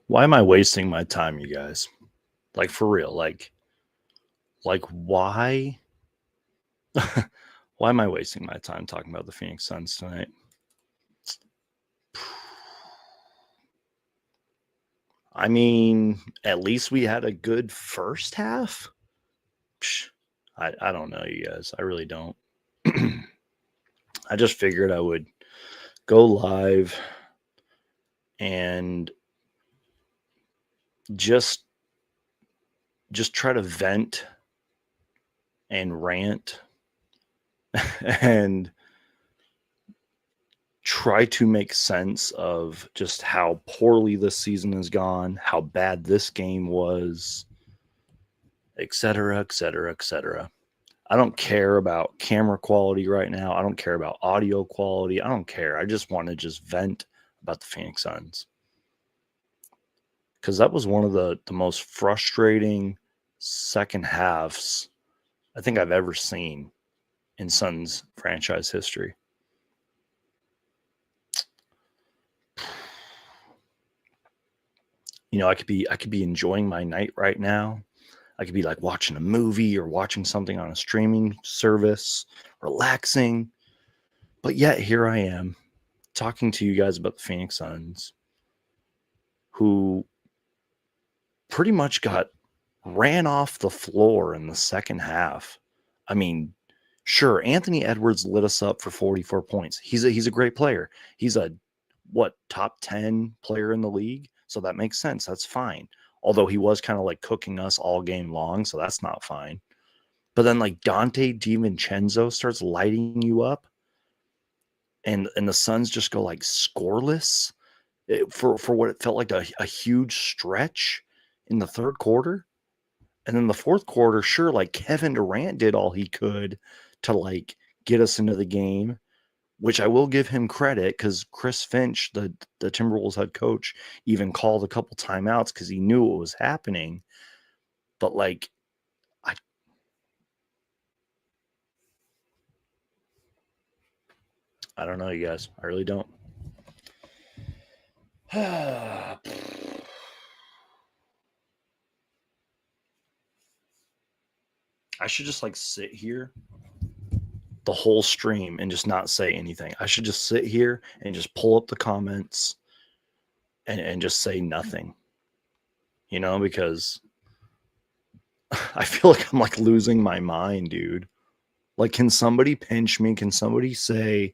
Why am I wasting my time, you guys? Like for real, why why am I wasting my time talking about the Phoenix Suns tonight? I mean, at least we had a good first half. I don't know, you guys. I really don't. I just figured I would go live and just try to vent and rant and try to make sense of just how poorly this season has gone, how bad this game was, etc., etc., etc. I don't care about camera quality right now. I don't care about audio quality. I don't care. I just want to just vent about the Phoenix Suns. Because that was one of the most frustrating second halves I think I've ever seen in Suns franchise history. You know, I could be enjoying my night right now. I could be like watching a movie or watching something on a streaming service, relaxing. But yet here I am talking to you guys about the Phoenix Suns, who pretty much got ran off the floor in the second half. I mean, sure, Anthony Edwards lit us up for 44 points. He's a great player. He's a top 10 player in the league, so that makes sense. That's fine. Although he was kind of like cooking us all game long, so that's not fine. But then like Dante DiVincenzo starts lighting you up, and the Suns just go like scoreless for what it felt like a huge stretch in the third quarter. And then the fourth quarter, sure, like Kevin Durant did all he could to like get us into the game, which I will give him credit because Chris Finch, the Timberwolves head coach, even called a couple timeouts because he knew what was happening. But like, I don't know, you guys. I really don't. I should just like sit here the whole stream and just not say anything. I should just sit here and just pull up the comments and just say nothing, you know, because I feel like I'm like losing my mind, dude. Like, can somebody pinch me? Can somebody say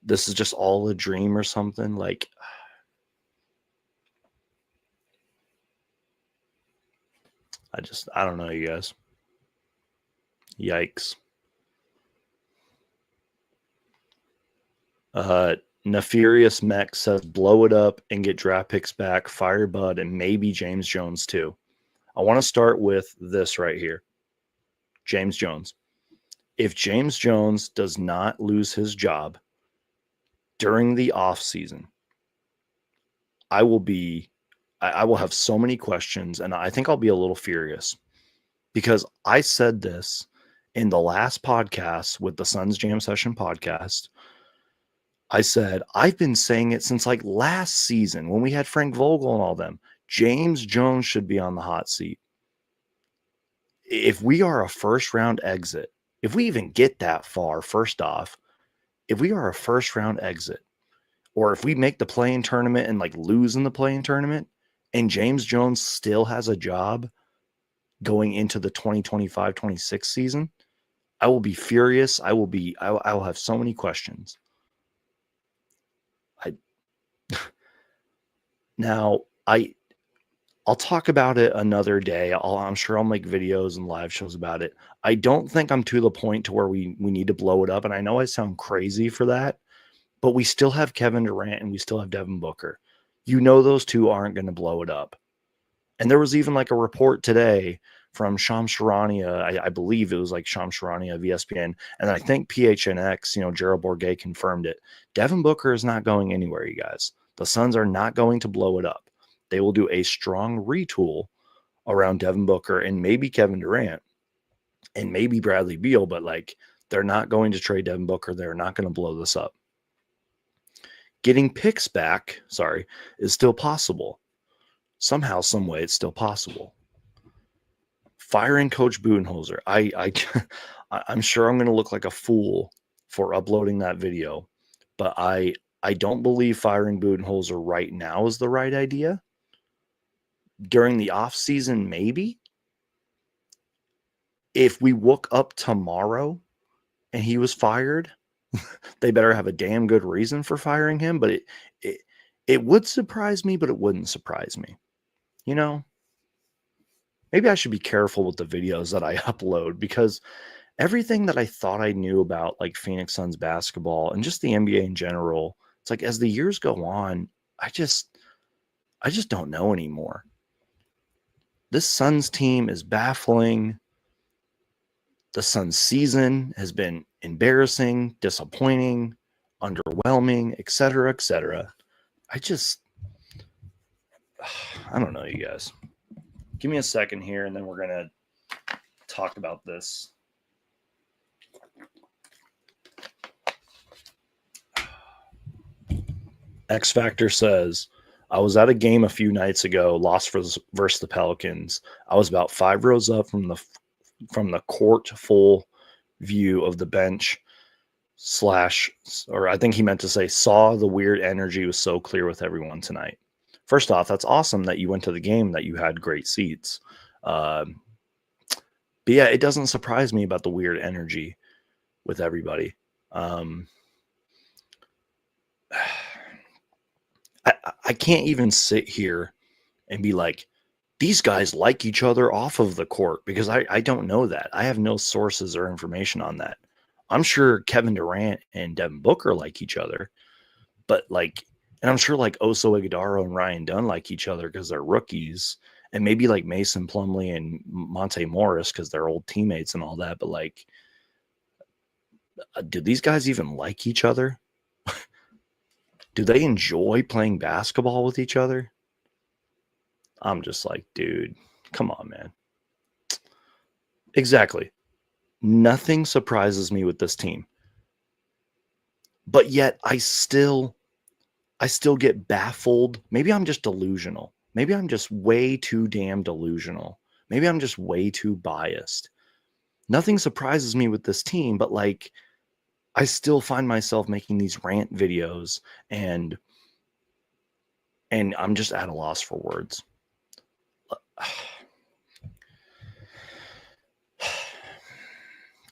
this is just all a dream or something? Like, I don't know, you guys. Yikes. Nefarious Mech says blow it up and get draft picks back, fire Bud, and maybe James Jones too. I want to start with this right here. James Jones. If James Jones does not lose his job during the offseason, I will have so many questions, and I think I'll be a little furious because I said this in the last podcast with the Suns Jam Session podcast. I said, I've been saying it since like last season when we had Frank Vogel and all them. James Jones should be on the hot seat. If we are a first round exit, if we even get that far, first off, if we are a first round exit, or if we make the play-in tournament and like lose in the play-in tournament, and James Jones still has a job going into the 2025-26 season, I will be furious. I will have so many questions. I'll talk about it another day. I'm sure I'll make videos and live shows about it. I don't think I'm to the point to where we need to blow it up. And I know I sound crazy for that, but we still have Kevin Durant and we still have Devin Booker. You know, those two aren't going to blow it up. And there was even like a report today from Shams Charania. I believe it was like Shams Charania of ESPN. And I think PHNX, Gerald Bourguet confirmed it. Devin Booker is not going anywhere, you guys. The Suns are not going to blow it up. They will do a strong retool around Devin Booker and maybe Kevin Durant and maybe Bradley Beal, but like they're not going to trade Devin Booker. They're not going to blow this up. Getting picks back, is still possible. somehow, some way, it's still possible. Firing Coach Budenholzer. I'm sure I'm going to look like a fool for uploading that video, but I don't believe firing Budenholzer right now is the right idea. During the off season, maybe. If we woke up tomorrow and he was fired, they better have a damn good reason for firing him. But it would surprise me, but it wouldn't surprise me. You know, maybe I should be careful with the videos that I upload, because everything that I thought I knew about like Phoenix Suns basketball and just the NBA in general, it's like as the years go on, I just don't know anymore. This Suns team is baffling. The Suns season has been embarrassing, disappointing, underwhelming, etc., etc. I don't know, you guys. Give me a second here, and then we're going to talk about this. X Factor says, I was at a game a few nights ago, lost versus the Pelicans. I was about 5 rows up from the court full view of the bench / or I think he meant to say saw the weird energy was so clear with everyone tonight. First off, that's awesome that you went to the game, that you had great seats. But yeah, it doesn't surprise me about the weird energy with everybody. I can't even sit here and be like, these guys like each other off of the court, because I don't know that. I have no sources or information on that. I'm sure Kevin Durant and Devin Booker like each other, but like, and I'm sure like Oso Ighodaro and Ryan Dunn like each other because they're rookies, and maybe like Mason Plumlee and Monte Morris because they're old teammates and all that. But like, do these guys even like each other? Do they enjoy playing basketball with each other? I'm just like, dude, come on, man. Exactly. Nothing surprises me with this team. But yet I still get baffled. Maybe I'm just delusional. Maybe I'm just way too damn delusional. Maybe I'm just way too biased. Nothing surprises me with this team, but like, I still find myself making these rant videos, and I'm just at a loss for words.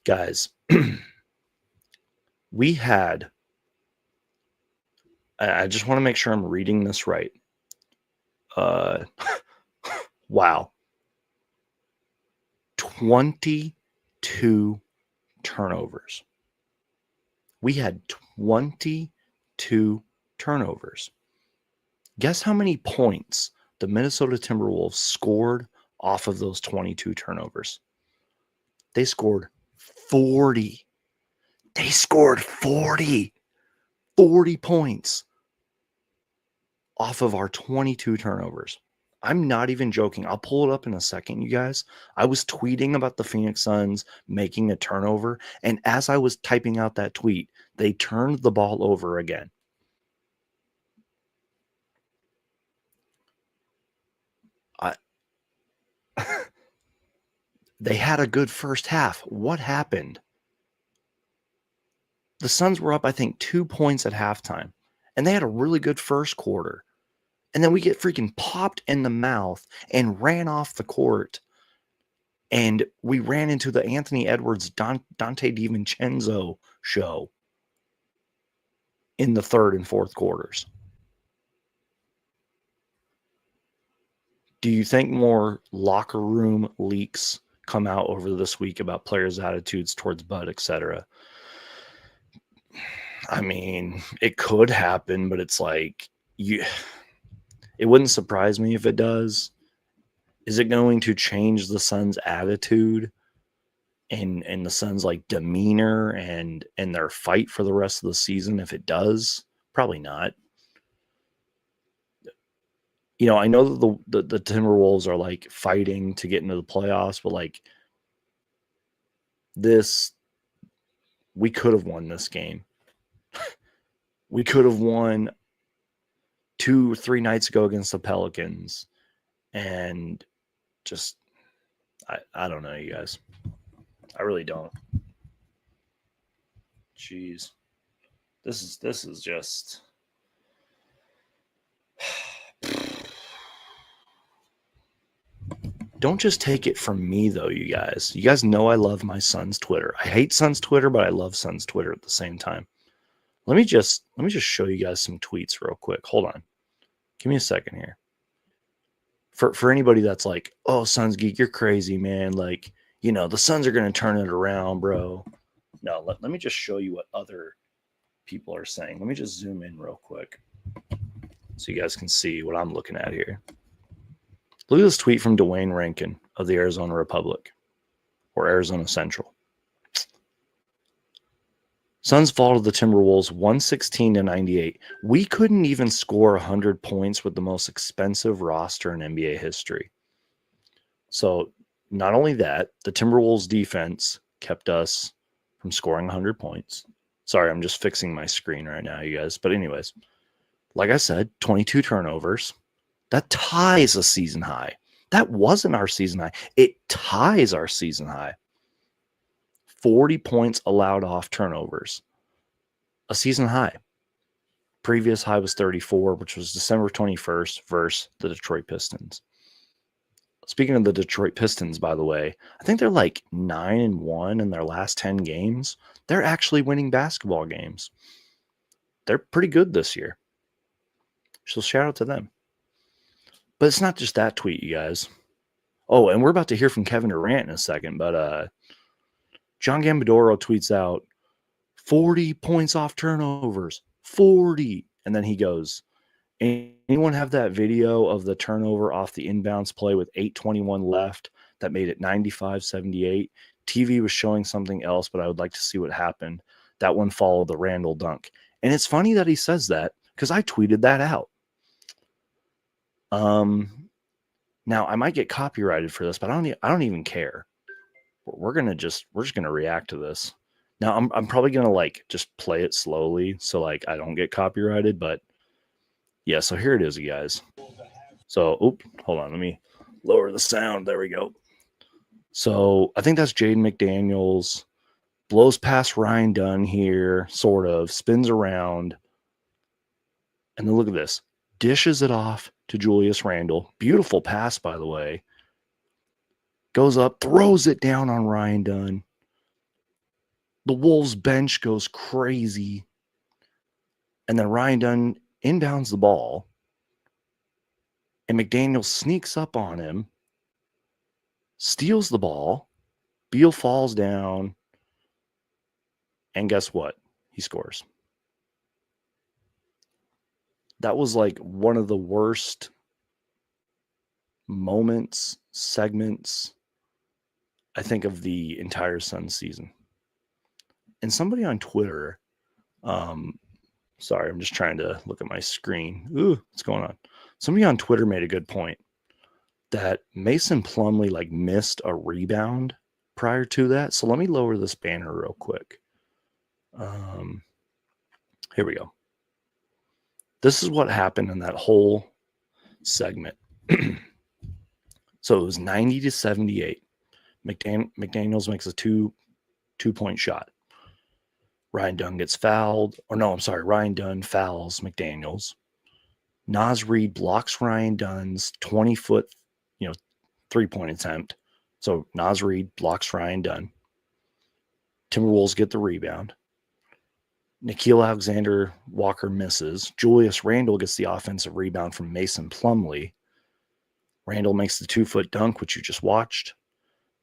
Guys, we had, I just want to make sure I'm reading this right. Wow. 22 turnovers. We had 22 turnovers. Guess how many points the Minnesota Timberwolves scored off of those 22 turnovers? They scored 40. They scored 40 points off of our 22 turnovers. I'm not even joking. I'll pull it up in a second, you guys. I was tweeting about the Phoenix Suns making a turnover, and as I was typing out that tweet, they turned the ball over again. They had a good first half. What happened? The Suns were up, I think, 2 points at halftime, and they had a really good first quarter. And then we get freaking popped in the mouth and ran off the court. And we ran into the Anthony Edwards, Dante DiVincenzo show in the third and fourth quarters. Do you think more locker room leaks come out over this week about players' attitudes towards Bud, etc.? I mean, it could happen, but it's like, it wouldn't surprise me if it does. Is it going to change the Suns' attitude and the Suns' like demeanor and their fight for the rest of the season if it does? Probably not. You know, I know that the Timberwolves are like fighting to get into the playoffs, but like this, we could have won this game. We could have won 2 or 3 nights ago against the Pelicans, And just, I don't know, you guys. I really don't. Jeez. This is just don't just take it from me though, you guys. You guys know I love my son's Twitter. I hate son's Twitter, but I love son's Twitter at the same time. Let me just show you guys some tweets real quick. Hold on. Give me a second here. For anybody that's like, "Oh, Suns Geek, you're crazy, man. Like, you know, the Suns are going to turn it around, bro." No, let me just show you what other people are saying. Let me just zoom in real quick so you guys can see what I'm looking at here. Look at this tweet from Dwayne Rankin of the Arizona Republic or Arizona Central. Suns fall to the Timberwolves 116-98. We couldn't even score 100 points with the most expensive roster in NBA history. So not only that, the Timberwolves defense kept us from scoring 100 points. Sorry, I'm just fixing my screen right now, you guys. But anyways, like I said, 22 turnovers. That ties a season high. That wasn't our season high. It ties our season high. 40 points allowed off turnovers. A season high. Previous high was 34, which was December 21st versus the Detroit Pistons. Speaking of the Detroit Pistons, by the way, I think they're like 9-1 in their last 10 games. They're actually winning basketball games. They're pretty good this year. So shout out to them. But it's not just that tweet, you guys. Oh, and we're about to hear from Kevin Durant in a second, but John Gambadoro tweets out 40 points off turnovers, 40. And then he goes, anyone have that video of the turnover off the inbounds play with 8:21 left that made it 95-78? TV was showing something else, but I would like to see what happened. That one followed the Randall dunk. And it's funny that he says that because I tweeted that out. Now I might get copyrighted for this, but I don't even care. We're just gonna react to this. Now I'm probably gonna like just play it slowly so like I don't get copyrighted, but yeah, so here it is, you guys. So hold on, let me lower the sound. There we go. So I think that's Jaden McDaniels. Blows past Ryan Dunn here, sort of, spins around. And then look at this. Dishes it off to Julius Randle. Beautiful pass, by the way. Goes up, throws it down on Ryan Dunn. The Wolves bench goes crazy. And then Ryan Dunn inbounds the ball. And McDaniel sneaks up on him. Steals the ball. Beal falls down. And guess what? He scores. That was like one of the worst segments, I think, of the entire Suns season. And somebody on Twitter, sorry, I'm just trying to look at my screen. Ooh, what's going on? Somebody on Twitter made a good point that Mason Plumlee like missed a rebound prior to that. So let me lower this banner real quick. Here we go. This is what happened in that whole segment. So it was 90-78. McDaniels makes a two-point shot. Ryan Dunn gets fouled. Ryan Dunn fouls McDaniels. Naz Reid blocks Ryan Dunn's 20-foot, three-point attempt. So Naz Reid blocks Ryan Dunn. Timberwolves get the rebound. Nickeil Alexander-Walker misses. Julius Randle gets the offensive rebound from Mason Plumlee. Randle makes the 2-foot dunk, which you just watched.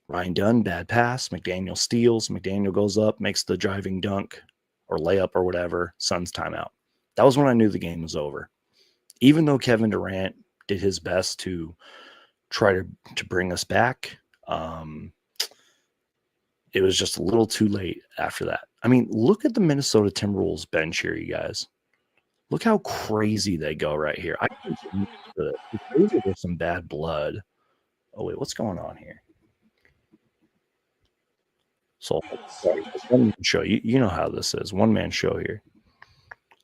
Ryan Dunn, bad pass. McDaniel steals. McDaniel goes up, makes the driving dunk or layup or whatever. Suns timeout. That was when I knew the game was over. Even though Kevin Durant did his best to try to bring us back, it was just a little too late after that. I mean, look at the Minnesota Timberwolves bench here, you guys. Look how crazy they go right here. I think there's some bad blood. Oh, wait, what's going on here? So, sorry, one man show. You know how this is. One man show here.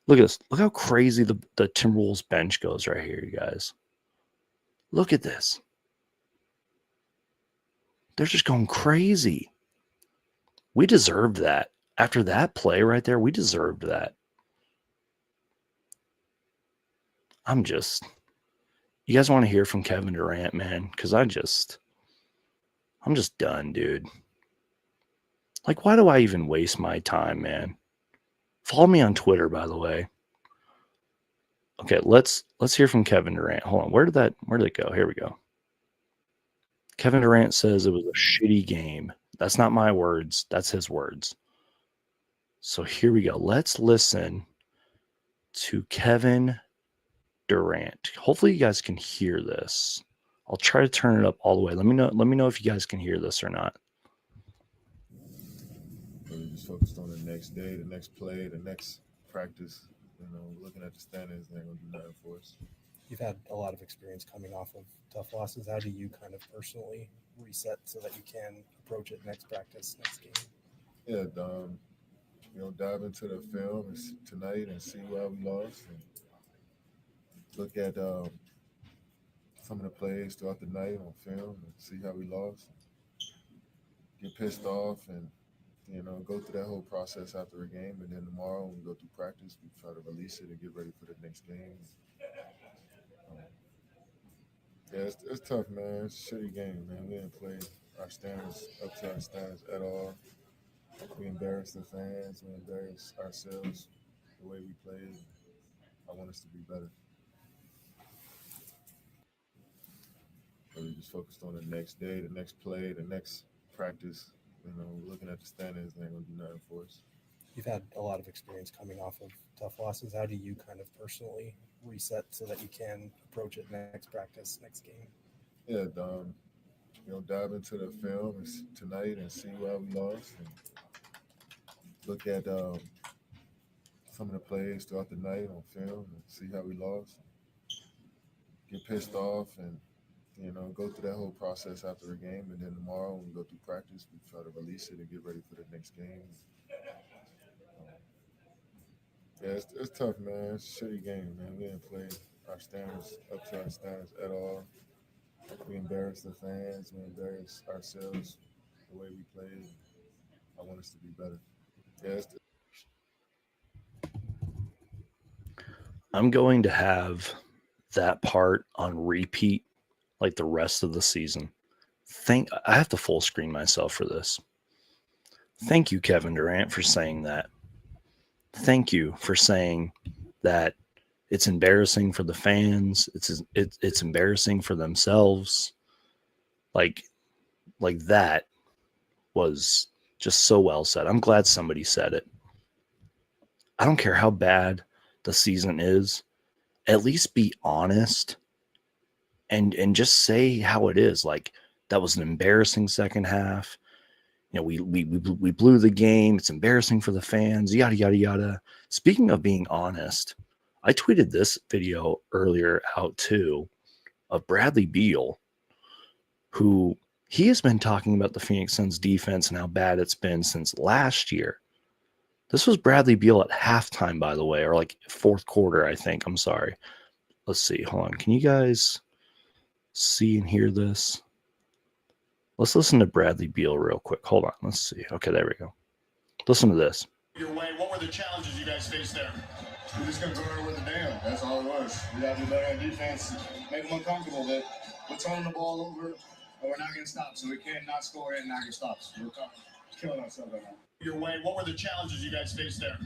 Look at this. Look how crazy the Timberwolves bench goes right here, you guys. Look at this. They're just going crazy. We deserved that. After that play right there, we deserved that. You guys want to hear from Kevin Durant, man? Because I'm just done, dude. Like, why do I even waste my time, man? Follow me on Twitter, by the way. Okay, let's hear from Kevin Durant. Hold on, where did it go? Here we go. Kevin Durant says it was a shitty game. That's not my words. That's his words. So here we go. Let's listen to Kevin Durant. Hopefully you guys can hear this. I'll try to turn it up all the way. Let me know if you guys can hear this or not. Really just focused on the next day, the next play, the next practice. Looking at the standings, they're going to do nothing for us. You've had a lot of experience coming off of tough losses. How do you kind of personally reset so that you can approach it next practice, next game? Yeah, dive into the film tonight and see why we lost, and look at some of the plays throughout the night on film and see how we lost. Get pissed off and go through that whole process after a game, and then tomorrow when we go through practice, we try to release it and get ready for the next game. Yeah, it's tough, man. It's a shitty game, man. We didn't play our standards up to our standards at all. We embarrassed the fans. We embarrassed ourselves the way we played. I want us to be better. Really just focused on the next day, the next play, the next practice. Looking at the standings, they're going to do nothing for us. You've had a lot of experience coming off of tough losses. How do you kind of personally reset so that you can approach it next practice, next game? Yeah, dive into the film tonight and see why we lost, and look at some of the plays throughout the night on film and see how we lost. Get pissed off and go through that whole process after a game, and then tomorrow when we go through practice, we try to release it and get ready for the next game. Yeah, it's tough, man. It's a shitty game, man. We didn't play our standards up to our standards at all. We embarrassed the fans. We embarrassed ourselves the way we played. I want us to be better. Yeah, I'm going to have that part on repeat like the rest of the season. I have to full screen myself for this. Thank you, Kevin Durant, for saying that. Thank you for saying that it's embarrassing for the fans. It's embarrassing for themselves. Like that was just so well said. I'm glad somebody said it. I don't care how bad the season is. At least be honest and just say how it is. Like, that was an embarrassing second half. We blew the game. It's embarrassing for the fans, yada, yada, yada. Speaking of being honest, I tweeted this video earlier out too of Bradley Beal, who he has been talking about the Phoenix Suns defense and how bad it's been since last year. This was Bradley Beal at halftime, by the way, or like fourth quarter, I think. I'm sorry. Let's see. Hold on. Can you guys see and hear this? Let's listen to Bradley Beal real quick. Hold on. Let's see. Okay, there we go. Listen to this. Your way. What were the challenges you guys faced there? We're just going to go there with the dam. That's all it was. We got to do better on defense, make them uncomfortable that we're turning the ball over and we're not getting stopped. So we can't not score and not get stops. We're killing ourselves right now. Your way. What were the challenges you guys faced there?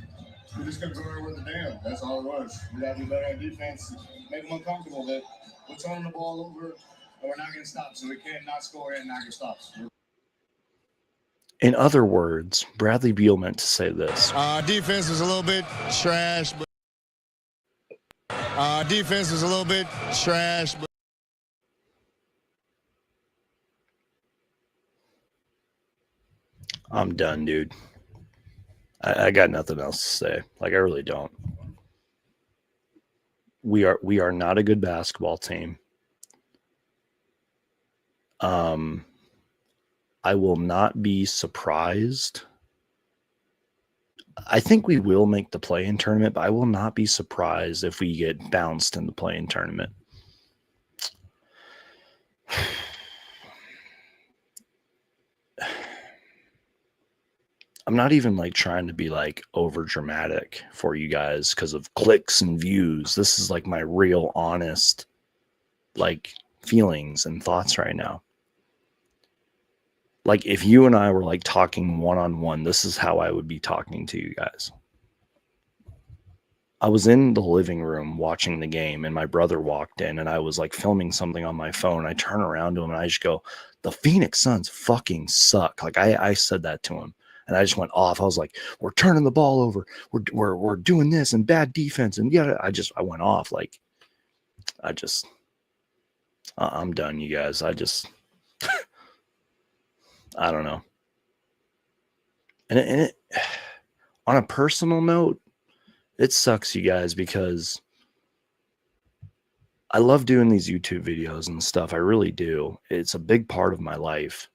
We're just going to go there with the dam. That's all it was. We got to do better on defense, make them uncomfortable that we're turning the ball over and we're not getting stopped. So we can't not score and not get stops. In other words, Bradley Beal meant to say this. Defense was a little bit trash, but I'm done, dude. I got nothing else to say. Like, I really don't. We are not a good basketball team. I will not be surprised. I think we will make the play-in tournament, but I will not be surprised if we get bounced in the play-in tournament. I'm not even like trying to be like over dramatic for you guys because of clicks and views. This is like my real honest like feelings and thoughts right now. Like if you and I were like talking one-on-one, this is how I would be talking to you guys. I was in the living room watching the game and my brother walked in and I was like filming something on my phone. I turn around to him and I just go, the Phoenix Suns fucking suck. Like I said that to him and I just went off. I was like, we're turning the ball over. We're doing this and bad defense. And yeah, I went off. Like I'm done, you guys. I don't know. And it on a personal note, it sucks, you guys, because I love doing these YouTube videos and stuff. I really do. It's a big part of my life.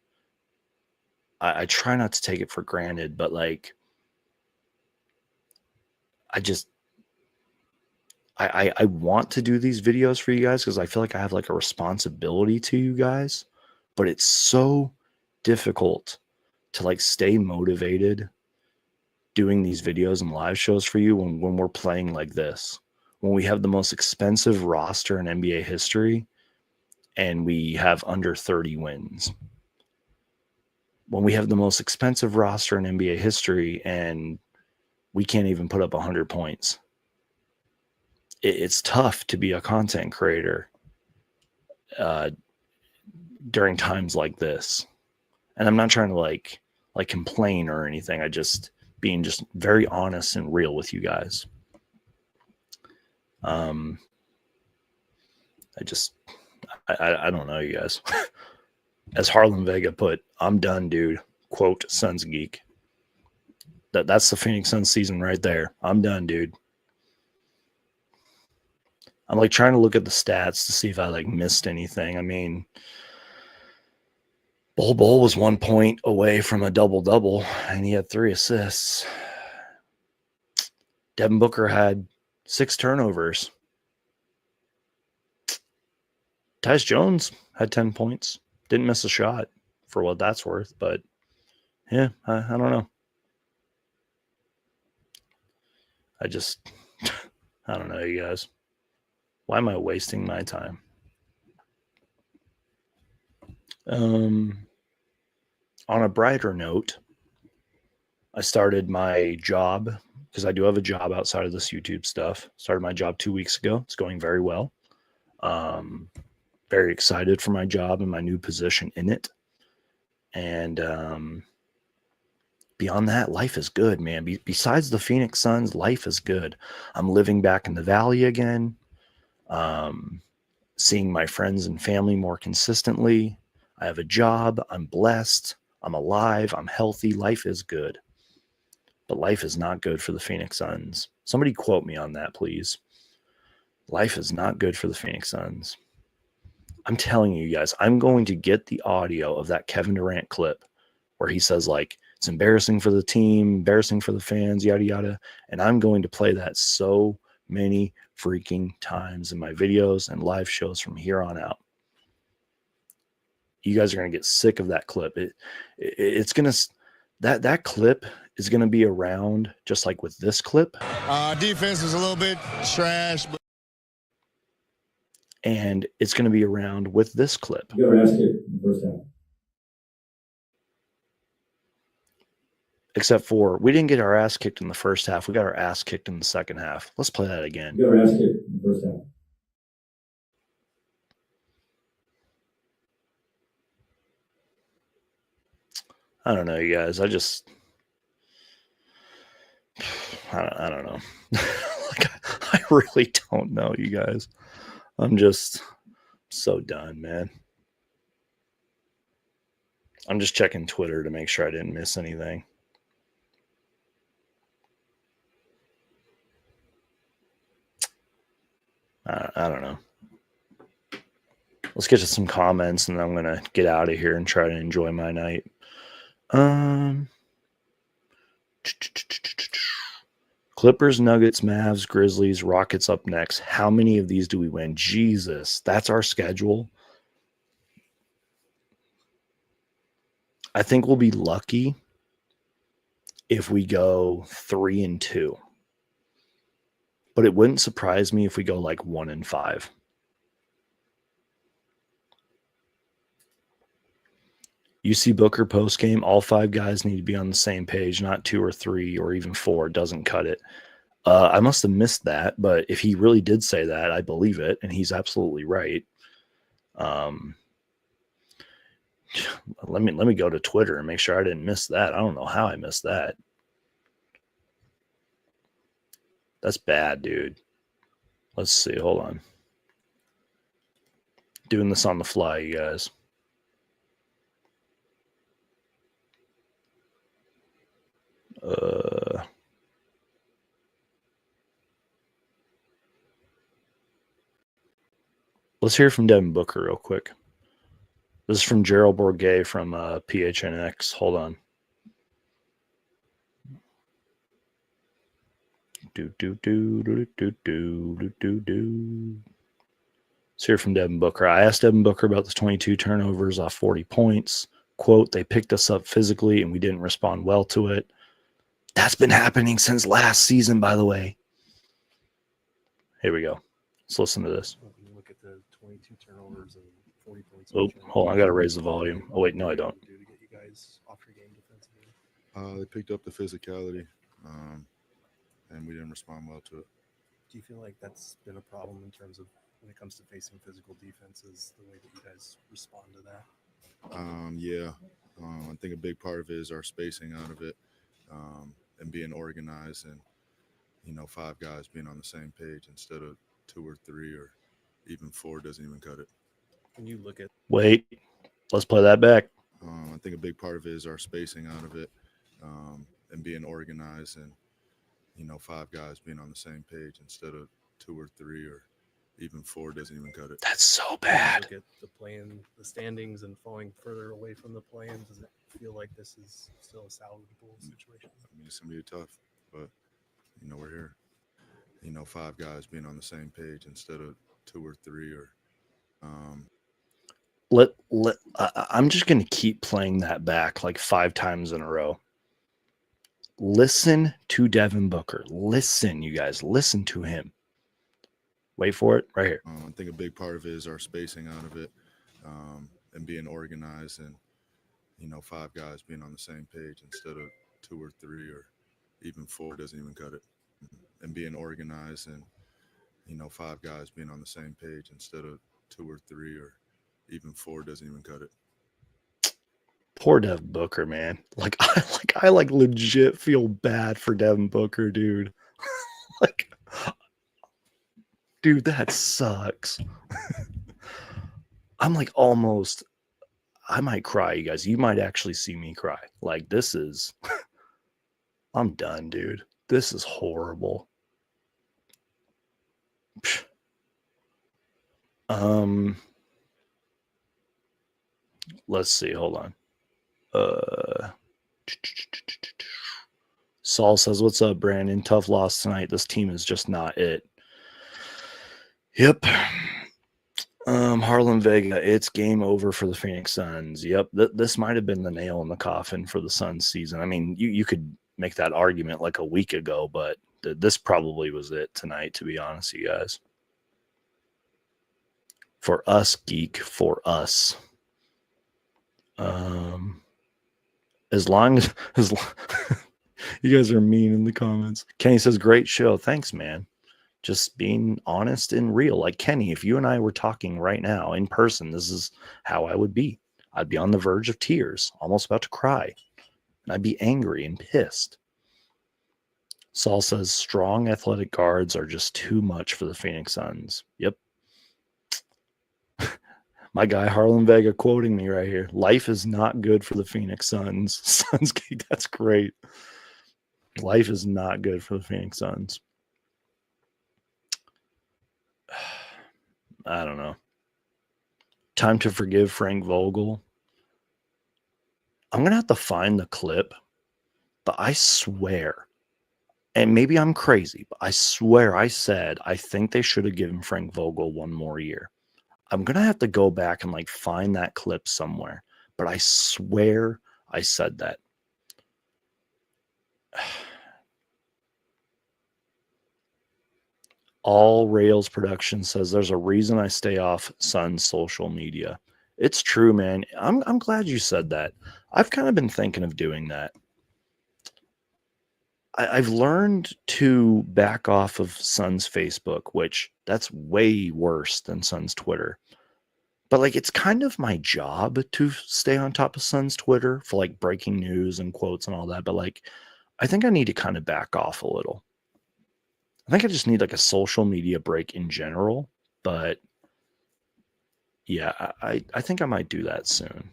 I try not to take it for granted, but like, I want to do these videos for you guys because I feel like I have like a responsibility to you guys, but it's so difficult to like stay motivated doing these videos and live shows for you when we're playing like this, when we have the most expensive roster in NBA history and we have under 30 wins, when we have the most expensive roster in NBA history and we can't even put up 100 points. It's tough to be a content creator during times like this. And I'm not trying to like complain or anything. I just being just very honest and real with you guys. I don't know, you guys. As Harlan Vega put, I'm done, dude. Quote, Suns Geek. That's the Phoenix Suns season right there. I'm done, dude. I'm like trying to look at the stats to see if I like missed anything. I mean, Bol was 1 point away from a double-double, and he had 3 assists. Devin Booker had 6 turnovers. Tyus Jones had 10 points. Didn't miss a shot for what that's worth, but yeah, I don't know. I don't know, you guys. Why am I wasting my time? On a brighter note, I started my job because I do have a job outside of this YouTube stuff. Started my job 2 weeks ago. It's going very well. Very excited for my job and my new position in it. And beyond that, life is good, man. Besides the Phoenix Suns, life is good. I'm living back in the Valley again. Seeing my friends and family more consistently. I have a job. I'm blessed. I'm alive. I'm healthy. Life is good. But life is not good for the Phoenix Suns. Somebody quote me on that, please. Life is not good for the Phoenix Suns. I'm telling you guys, I'm going to get the audio of that Kevin Durant clip where he says, like, it's embarrassing for the team, embarrassing for the fans, yada, yada. And I'm going to play that so many freaking times in my videos and live shows from here on out. You guys are going to get sick of that clip. It's going to, that clip is going to be around just like with this clip. Defense was a little bit trash, but And it's going to be around with this clip. You got our ass kicked in the first half. Except for we didn't get our ass kicked in the first half. We got our ass kicked in the second half. Let's play that again. You got our ass kicked in the first half. I don't know, you guys. I don't know. Like, I really don't know, you guys. I'm just so done, man. I'm just checking Twitter to make sure I didn't miss anything. I don't know. Let's get to some comments and then I'm going to get out of here and try to enjoy my night. Clippers, Nuggets, Mavs, Grizzlies, Rockets up next. How many of these do we win? Jesus, that's our schedule. I think we'll be lucky if we go 3-2. But it wouldn't surprise me if we go like 1-5. You see Booker post game, all 5 guys need to be on the same page, not 2 or 3 or even 4. It doesn't cut it. I must have missed that, but if he really did say that, I believe it, and he's absolutely right. Let me go to Twitter and make sure I didn't miss that. I don't know how I missed that. That's bad, dude. Let's see. Hold on. Doing this on the fly, you guys. Let's hear from Devin Booker real quick. This is from Gerald Bourget from PHNX. Hold on. Let's hear from Devin Booker. I asked Devin Booker about the 22 turnovers off 40 points. Quote, they picked us up physically and we didn't respond well to it. That's been happening since last season, by the way. Here we go. Let's listen to this. When you look at the 22 turnovers and 40 points. Oh, hold on. I got to raise the volume. Oh, wait, no, I don't. To get you guys off your game defensively. They picked up the physicality, and we didn't respond well to it. Do you feel like that's been a problem in terms of when it comes to facing physical defenses, the way that you guys respond to that? Yeah. I think a big part of it is our spacing out of it, and being organized, and 5 guys being on the same page instead of 2 or 3 or even 4 doesn't even cut it. When you look at Wait, let's play that back. I think a big part of it is our spacing out of it, and being organized, and 5 guys being on the same page instead of 2 or 3 or even 4 doesn't even cut it. That's so when you bad. look at the standings and falling further away from the play-in, does it feel like this is still a salvageable situation? I mean, it's gonna be tough, but we're here. 5 guys being on the same page instead of 2 or 3 or. I'm just going to keep playing that back like 5 times in a row. Listen to Devin Booker. Listen, you guys. Listen to him. Wait for it right here. I think a big part of it is our spacing out of it, and being organized, and 5 guys being on the same page instead of 2 or 3 or even 4 doesn't even cut it. And being organized, and 5 guys being on the same page instead of 2 or 3 or even 4 doesn't even cut it. Poor Devin Booker, man. I legit feel bad for Devin Booker, dude. Dude, that sucks. I'm like almost, I might cry, you guys. You might actually see me cry. Like, this is, I'm done, dude. This is horrible. Let's see. Hold on. Saul says, what's up, Brandon? Tough loss tonight. This team is just not it. Yep. Harlan Vega, it's game over for the Phoenix Suns. Yep. This might have been the nail in the coffin for the Suns season. I mean, you could make that argument like a week ago, but this probably was it tonight, to be honest, you guys. For us, Geek, for us. As long as you guys are mean in the comments. Kenny says, great show. Thanks, man. Just being honest and real. Like, Kenny, if you and I were talking right now in person, this is how I would be. I'd be on the verge of tears, almost about to cry. And I'd be angry and pissed. Saul says, strong athletic guards are just too much for the Phoenix Suns. Yep. My guy Harlan Vega quoting me right here. Life is not good for the Phoenix Suns. Suns Geek, that's great. Life is not good for the Phoenix Suns. I don't know. Time to forgive Frank Vogel. I'm going to have to find the clip, but I swear, and maybe I'm crazy, but I swear I said I think they should have given Frank Vogel 1 more year. I'm going to have to go back and find that clip somewhere, but I swear I said that. All Rails Production says there's a reason I stay off Sun's social media. It's true, man. I'm glad you said that. I've kind of been thinking of doing that. I've learned to back off of Sun's Facebook, which that's way worse than Sun's Twitter. But like, it's kind of my job to stay on top of Sun's Twitter for like breaking news and quotes and all that. But like, I think I need to kind of back off a little. I think I just need like a social media break in general. But yeah, I think I might do that soon.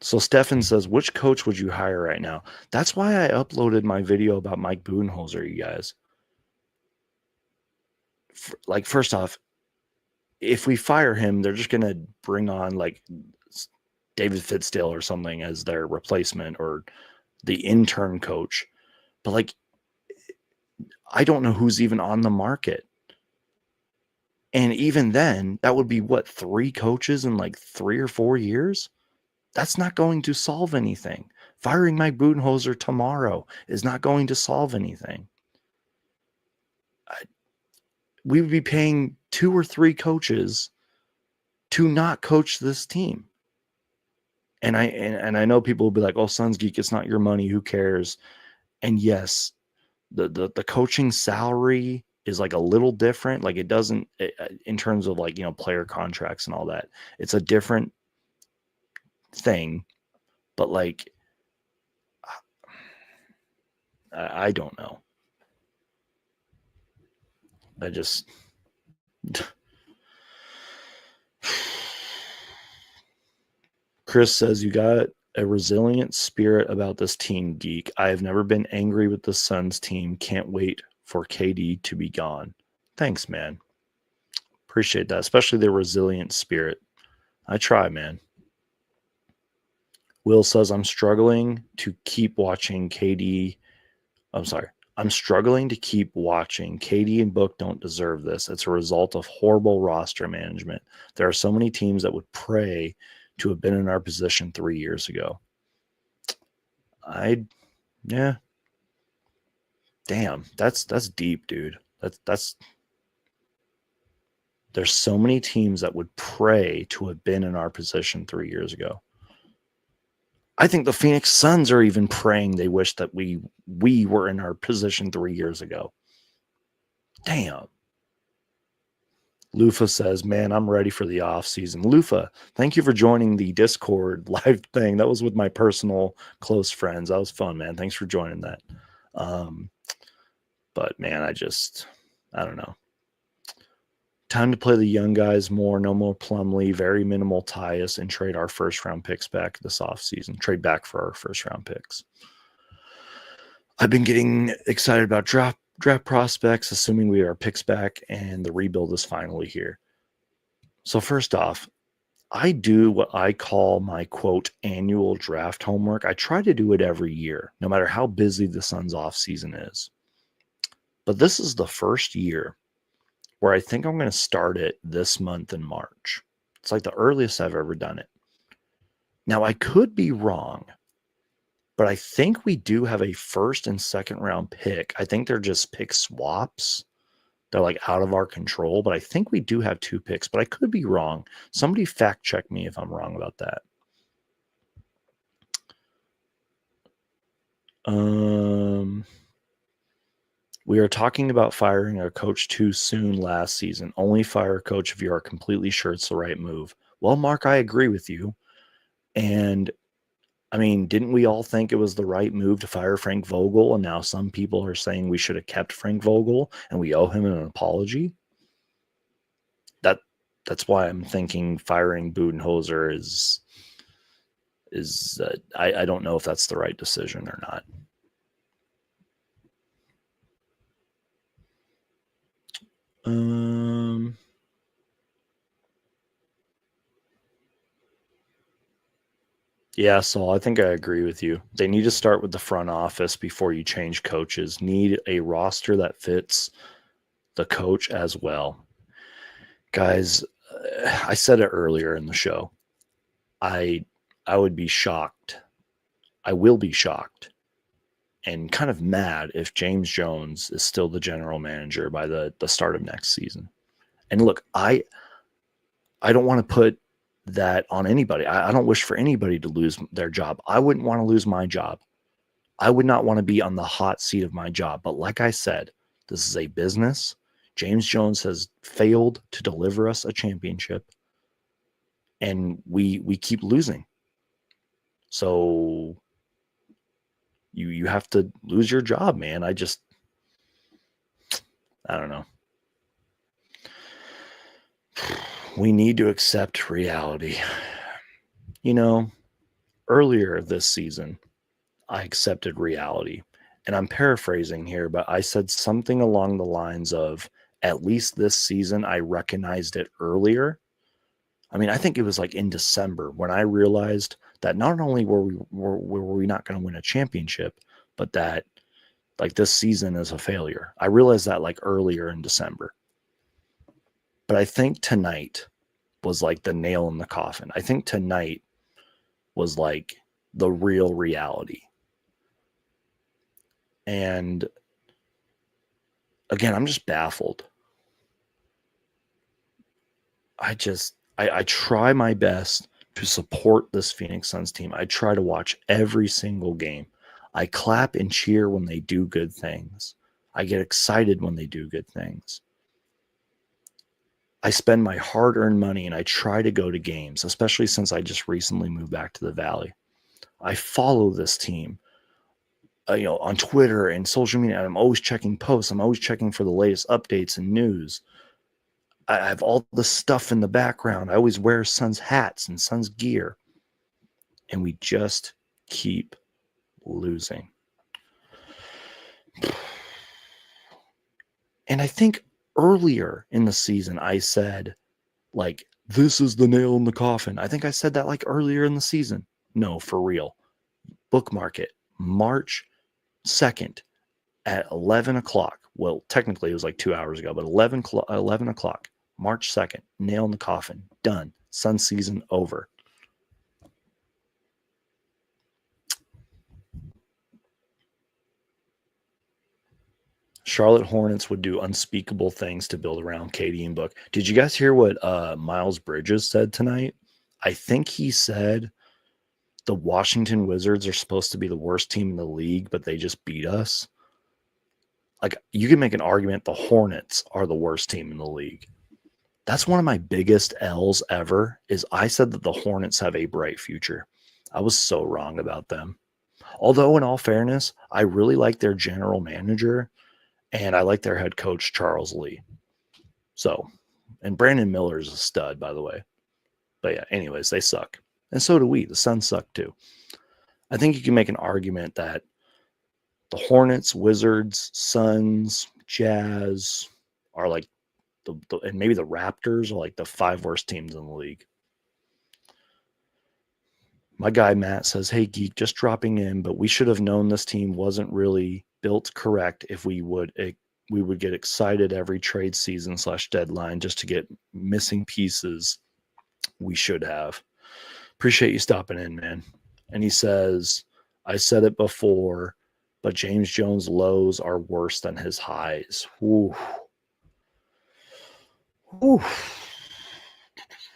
So Stefan says, which coach would you hire right now? That's why I uploaded my video about Mike Budenholzer, you guys. Like, first off, if we fire him, they're just going to bring on like David Fitzdale or something as their replacement or the intern coach. But like, I don't know who's even on the market. And even then, that would be what, 3 coaches in like 3 or 4 years? That's not going to solve anything. Firing Mike Budenholzer tomorrow is not going to solve anything. We would be paying 2 or 3 coaches to not coach this team. And I know people will be like, "Oh, Suns Geek, it's not your money. Who cares?" And yes, the coaching salary is like a little different. Like, it doesn't, in terms of like, player contracts and all that. It's a different thing. But like, I don't know. I just Chris says, you got a resilient spirit about this team, Geek. I have never been angry with the Suns team. Can't wait for KD to be gone. Thanks, man. Appreciate that, especially the resilient spirit. I try, man. Will says, I'm struggling to keep watching KD. I'm struggling to keep watching. KD and Book don't deserve this. It's a result of horrible roster management. There are so many teams that would pray to have been in our position 3 years ago. Yeah. Damn, that's deep, dude. That's there's so many teams that would pray to have been in our position 3 years ago. I think the Phoenix Suns are even praying they wish that we were in our position 3 years ago. Damn. Lufa says, man, I'm ready for the off season. Lufa, thank you for joining the Discord live thing. That was with my personal close friends. That was fun, man. Thanks for joining that. But man, I don't know. Time to play the young guys more. No more Plumlee, very minimal Tyus, and trade our first round picks back this offseason. Trade back for our first round picks. I've been getting excited about draft prospects, assuming we are picks back and the rebuild is finally here. So first off, I do what I call my quote annual draft homework. I try to do it every year, no matter how busy the Suns off season is. But this is the first year where I think I'm going to start it this month in March. It's like the earliest I've ever done it. Now, I could be wrong, but I think we do have a first and second round pick. I think they're just pick swaps. They're like out of our control, but I think we do have 2 picks, but I could be wrong. Somebody fact check me if I'm wrong about that. We are talking about firing our coach too soon last season. Only fire a coach if you are completely sure it's the right move. Well, Mark, I agree with you. And I mean, didn't we all think it was the right move to fire Frank Vogel? And now some people are saying we should have kept Frank Vogel and we owe him an apology. That's why I'm thinking firing Budenholzer is I don't know if that's the right decision or not. Yeah, Saul, I think I agree with you. They need to start with the front office before you change coaches. Need a roster that fits the coach as well. Guys, I said it earlier in the show. I would be shocked. I will be shocked and kind of mad if James Jones is still the general manager by the start of next season. And look, I don't want to put that on anybody. I don't wish for anybody to lose their job. I wouldn't want to lose my job. I would not want to be on the hot seat of my job. But like I said, this is a business. James Jones has failed to deliver us a championship, and we keep losing. So you have to lose your job, man. I don't know. We need to accept reality. You know, earlier this season, I accepted reality. And I'm paraphrasing here, but I said something along the lines of, at least this season, I recognized it earlier. I mean, I think it was like in December when I realized that not only were we not going to win a championship, but that like this season is a failure. I realized that like earlier in December. But I think tonight was like the nail in the coffin. I think tonight was like the real reality. And again, I'm just baffled. I try my best to support this Phoenix Suns team. I try to watch every single game. I clap and cheer when they do good things. I get excited when they do good things. I spend my hard-earned money and I try to go to games, especially since I just recently moved back to the Valley. I follow this team, on Twitter and social media. And I'm always checking posts. I'm always checking for the latest updates and news. I have all the stuff in the background. I always wear Suns hats and Suns gear. And we just keep losing. And I think earlier in the season, I said, like, this is the nail in the coffin. I think I said that like earlier in the season. No, for real. Bookmark it. March 2nd at 11 o'clock. Well, technically it was like 2 hours ago, but 11 o'clock, March 2nd, nail in the coffin. Done. Sun season over. Charlotte Hornets would do unspeakable things to build around KD and Book. Did you guys hear what Miles Bridges said tonight? I think he said the Washington Wizards are supposed to be the worst team in the league, but they just beat us. Like, you can make an argument the Hornets are the worst team in the league. That's one of my biggest L's ever, is I said that the Hornets have a bright future. I was so wrong about them. Although, in all fairness, I really like their general manager, and I like their head coach, Charles Lee. So, and Brandon Miller is a stud, by the way. But yeah, anyways, they suck. And so do we. The Suns suck too. I think you can make an argument that the Hornets, Wizards, Suns, Jazz are like and maybe the Raptors are like the 5 worst teams in the league. My guy Matt says, "Hey Geek, just dropping in, but we should have known this team wasn't really built correct if we would get excited every trade season / deadline just to get missing pieces. We should have. Appreciate you stopping in, man." And he says, "I said it before, but James Jones' lows are worse than his highs." Ooh. Ooh.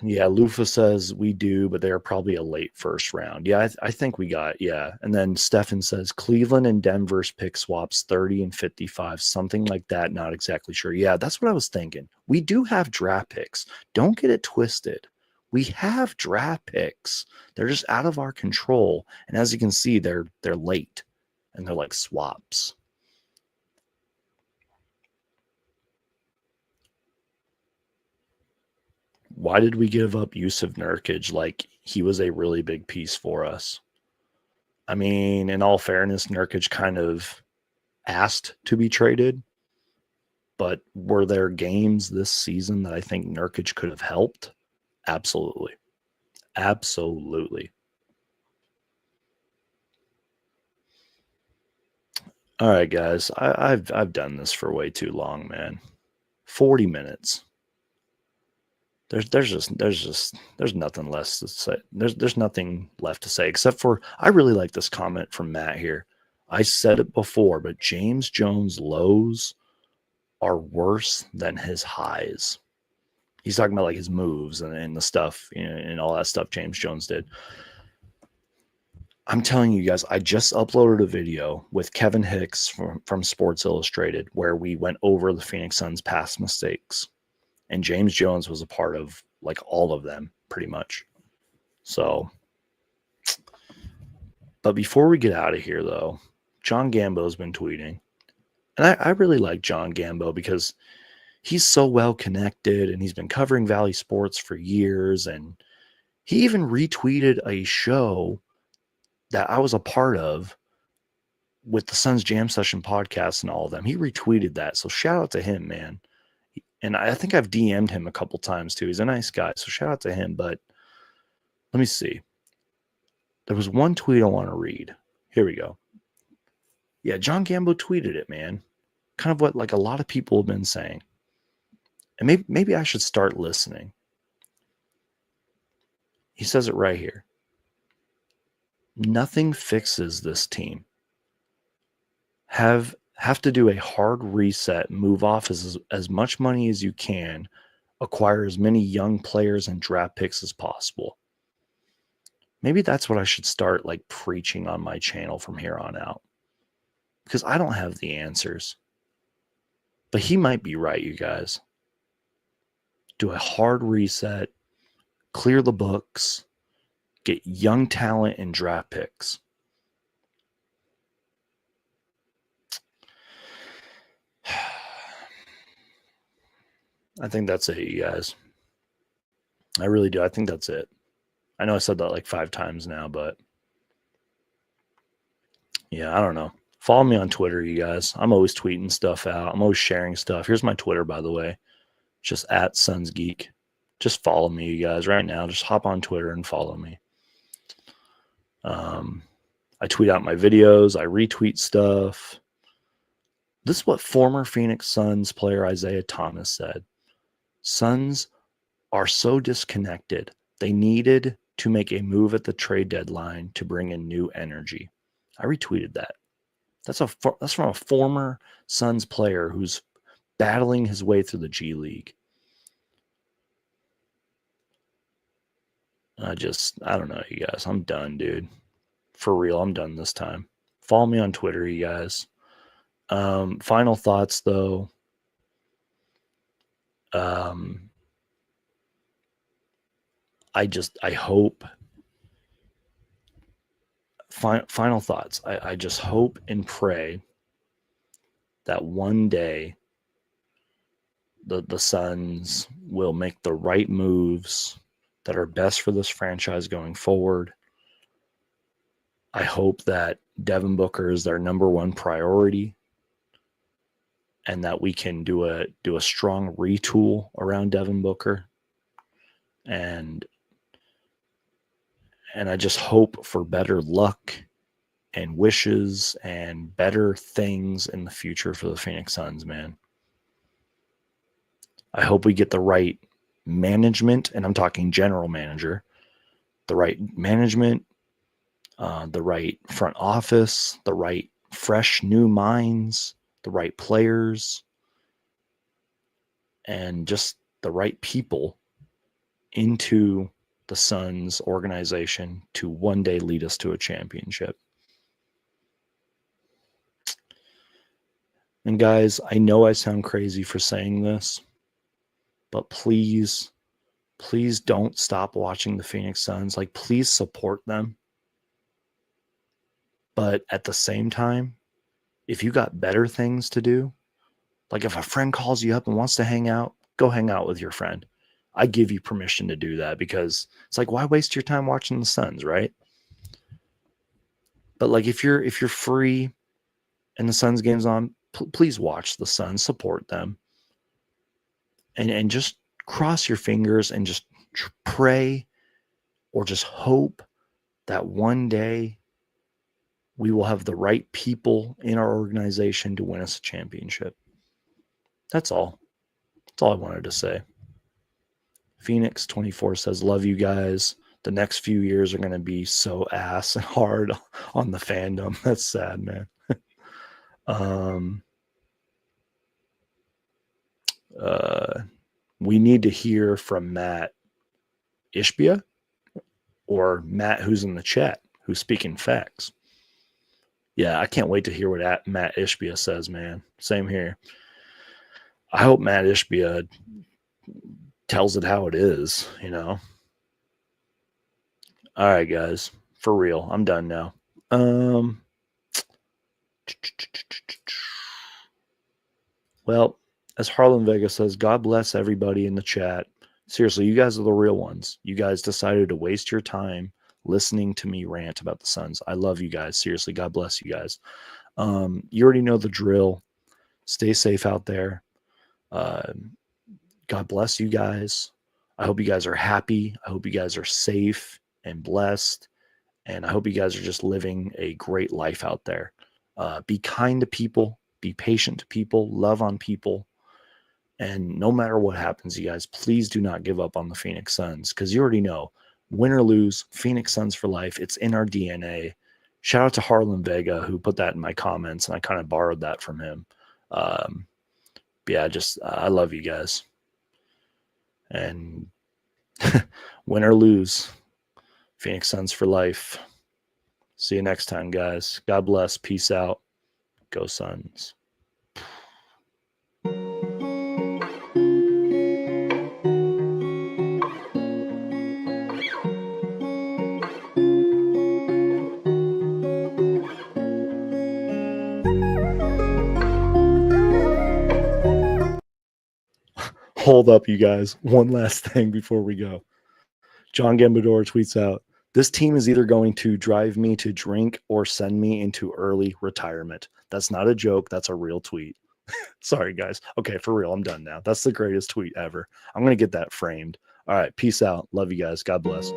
Yeah, Lufa says we do, but they're probably a late first round. Yeah, I think we got, yeah. And then Stefan says Cleveland and Denver's pick swaps 30 and 55, something like that. Not exactly sure. Yeah, that's what I was thinking. We do have draft picks. Don't get it twisted. We have draft picks. They're just out of our control. And as you can see, they're late and they're like swaps. Why did we give up Yusuf Nurkic? Like, he was a really big piece for us. I mean, in all fairness, Nurkic kind of asked to be traded, but were there games this season that I think Nurkic could have helped? Absolutely. Absolutely. All right, guys. I've done this for way too long, man. 40 minutes. There's nothing less to say. There's nothing left to say except for I really like this comment from Matt here. I said it before, but James Jones' lows are worse than his highs. He's talking about like his moves and the stuff, you know, and all that stuff James Jones did. I'm telling you guys, I just uploaded a video with Kevin Hicks from Sports Illustrated where we went over the Phoenix Suns' past mistakes. And James Jones was a part of like all of them pretty much. So, but before we get out of here though, John Gambo's been tweeting. And I really like John Gambo because he's so well connected and he's been covering Valley sports for years. And he even retweeted a show that I was a part of with the Suns Jam Session podcast and all of them. He retweeted that. So shout out to him, man. And I think I've DM'd him a couple times too. He's a nice guy. So shout out to him. But let me see. There was one tweet I want to read. Here we go. Yeah, John Gambo tweeted it, man. Kind of what like a lot of people have been saying. And maybe I should start listening. He says it right here. Nothing fixes this team. Have to do a hard reset, move off as much money as you can, acquire as many young players and draft picks as possible. Maybe that's what I should start like preaching on my channel from here on out. Because I don't have the answers. But he might be right, you guys. Do a hard reset, clear the books, get young talent and draft picks. I think that's it, you guys. I really do. I think that's it. I know I said that like 5 times now, but yeah, I don't know. Follow me on Twitter, you guys. I'm always tweeting stuff out. I'm always sharing stuff. Here's my Twitter, by the way. Just at Suns Geek. Just follow me, you guys, right now. Just hop on Twitter and follow me. I tweet out my videos. I retweet stuff. This is what former Phoenix Suns player Isaiah Thomas said. Suns are so disconnected. They needed to make a move at the trade deadline to bring in new energy. I retweeted that. That's from a former Suns player who's battling his way through the G League. I don't know, you guys. I'm done, dude. For real, I'm done this time. Follow me on Twitter, you guys. Final thoughts, though. I hope. Final thoughts. I just hope and pray that one day the Suns will make the right moves that are best for this franchise going forward. I hope that Devin Booker is their number one priority and that we can do a strong retool around Devin Booker. And I just hope for better luck and wishes and better things in the future for the Phoenix Suns, man. I hope we get the right management, and I'm talking general manager, the right management, the right front office, the right fresh new minds, the right players, and just the right people into the Suns organization to one day lead us to a championship. And guys, I know I sound crazy for saying this, but please don't stop watching the Phoenix Suns. Like, please support them. But at the same time, if you got better things to do, like if a friend calls you up and wants to hang out, go hang out with your friend. I give you permission to do that because it's like, why waste your time watching the Suns, right? But like if you're free and the Suns game's on, please watch the Suns, support them. And just cross your fingers and just pray or just hope that one day we will have the right people in our organization to win us a championship. That's all. That's all I wanted to say. Phoenix 24 says, love you guys. The next few years are going to be so ass and hard on the fandom. That's sad, man. We need to hear from Matt Ishbia or Matt who's in the chat, who's speaking facts. Yeah, I can't wait to hear what Matt Ishbia says, man. Same here. I hope Matt Ishbia tells it how it is, you know. All right, guys, for real. I'm done now. Well, as Harlan Vega says, God bless everybody in the chat. Seriously, you guys are the real ones. You guys decided to waste your time listening to me rant about the Suns. I love you guys. Seriously, God bless you guys. You already know the drill. Stay safe out there. God bless you guys. I hope you guys are happy. I hope you guys are safe and blessed. And I hope you guys are just living a great life out there. Be kind to people. Be patient to people. Love on people. And no matter what happens, you guys, please do not give up on the Phoenix Suns, because you already know, win or lose, Phoenix Suns for life. It's in our DNA. Shout out to Harlan Vega, who put that in my comments, and I kind of borrowed that from him. Yeah, just I love you guys. And win or lose, Phoenix Suns for life. See you next time, guys. God bless. Peace out. Go Suns. Hold up, you guys. One last thing before we go. John Gambador tweets out, this team is either going to drive me to drink or send me into early retirement. That's not a joke. That's a real tweet. Sorry, guys. Okay, for real. I'm done now. That's the greatest tweet ever. I'm going to get that framed. All right. Peace out. Love you guys. God bless.